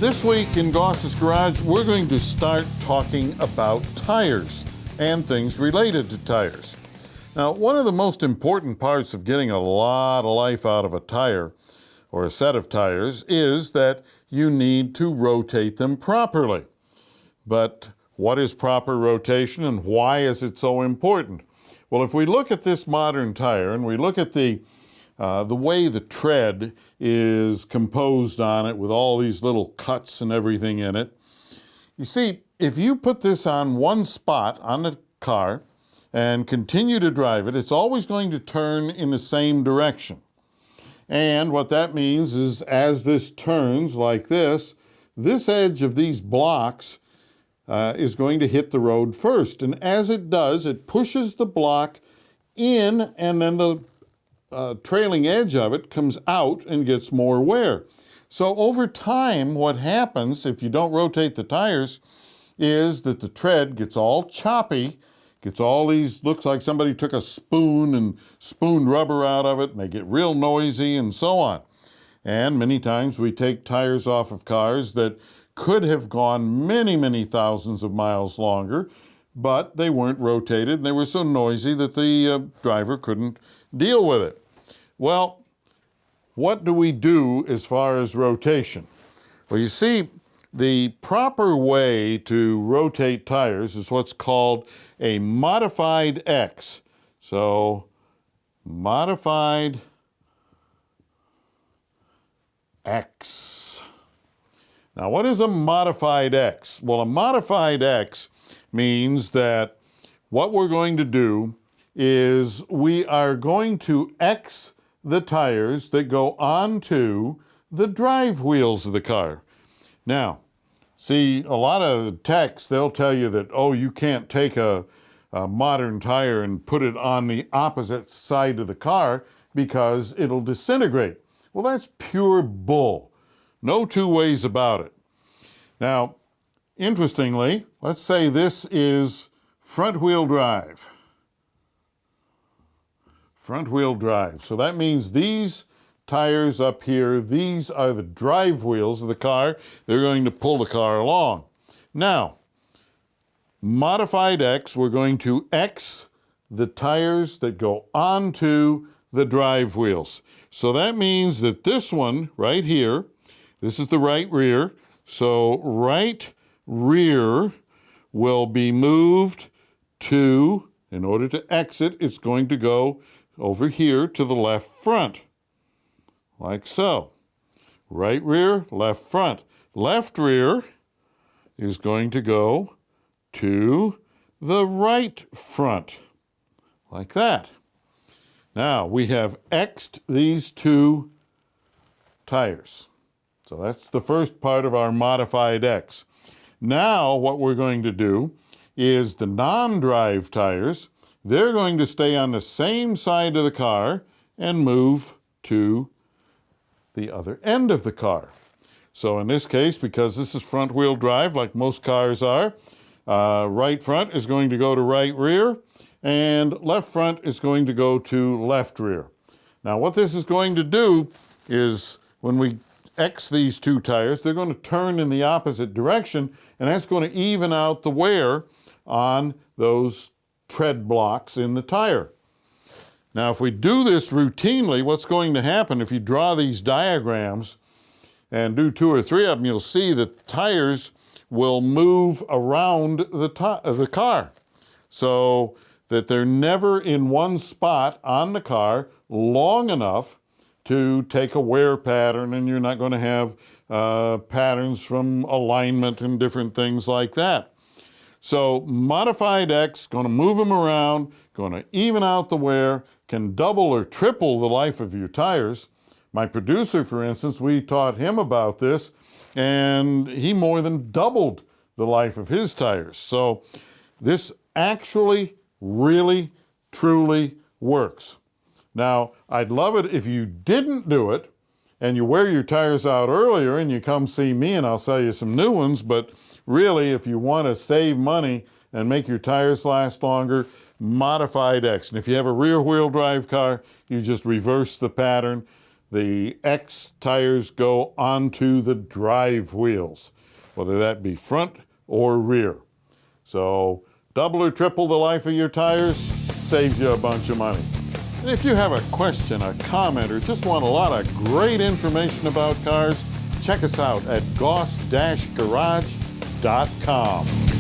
This week in Goss's Garage, we're going to start talking about tires and things related to tires. Now, one of the most important parts of getting a lot of life out of a tire or a set of tires is that you need to rotate them properly. But what is proper rotation and why is it so important? Well, if we look at this modern tire and we look at the way the tread is composed on it with all these little cuts and everything in it, you see, if you put this on one spot on the car and continue to drive it, it's always going to turn in the same direction. And what that means is as this turns like this edge of these blocks is going to hit the road first. And as it does, it pushes the block in, and then the trailing edge of it comes out and gets more wear. So over time, what happens if you don't rotate the tires is that the tread gets all choppy, gets all these, looks like somebody took a spoon and spooned rubber out of it, and they get real noisy and so on. And many times we take tires off of cars that could have gone many, many thousands of miles longer, but they weren't rotated and they were so noisy that the driver couldn't deal with it. Well, what do we do as far as rotation? Well, you see, the proper way to rotate tires is what's called a modified X. So, modified X. Now, what is a modified X? Well, a modified X means that what we're going to do is we are going to X the tires that go onto the drive wheels of the car. Now, see, a lot of techs, they'll tell you that, oh, you can't take a modern tire and put it on the opposite side of the car because it'll disintegrate. Well, that's pure bull. No two ways about it. Now, interestingly, let's say this is front-wheel drive. Front-wheel drive. So that means these tires up here, these are the drive wheels of the car. They're going to pull the car along. Now, modified X, we're going to X the tires that go onto the drive wheels. So that means that this one right here, this is the right rear, so right rear will be moved to, in order to exit, it's going to go over here to the left front, like so. Right rear, left front. Left rear is going to go to the right front, like that. Now, we have X'd these two tires. So that's the first part of our modified X. Now, what we're going to do is the non-drive tires, they're going to stay on the same side of the car and move to the other end of the car. So in this case, because this is front-wheel drive like most cars are, right front is going to go to right rear, and left front is going to go to left rear. Now what this is going to do is when we X these two tires, they're going to turn in the opposite direction, and that's going to even out the wear on those tread blocks in the tire. Now, if we do this routinely, what's going to happen if you draw these diagrams and do 2 or 3 of them, you'll see that tires will move around the car so that they're never in one spot on the car long enough to take a wear pattern, and you're not going to have patterns from alignment and different things like that. So modified X, going to move them around, going to even out the wear, can double or triple the life of your tires. My producer, for instance, we taught him about this, and he more than doubled the life of his tires. So this actually really, truly works. Now, I'd love it if you didn't do it and you wear your tires out earlier and you come see me and I'll sell you some new ones, but really, if you want to save money and make your tires last longer, modified X. And if you have a rear-wheel drive car, you just reverse the pattern. the X tires go onto the drive wheels, whether that be front or rear. So double or triple the life of your tires, saves you a bunch of money. And if you have a question, a comment, or just want a lot of great information about cars, check us out at goss-garage.com.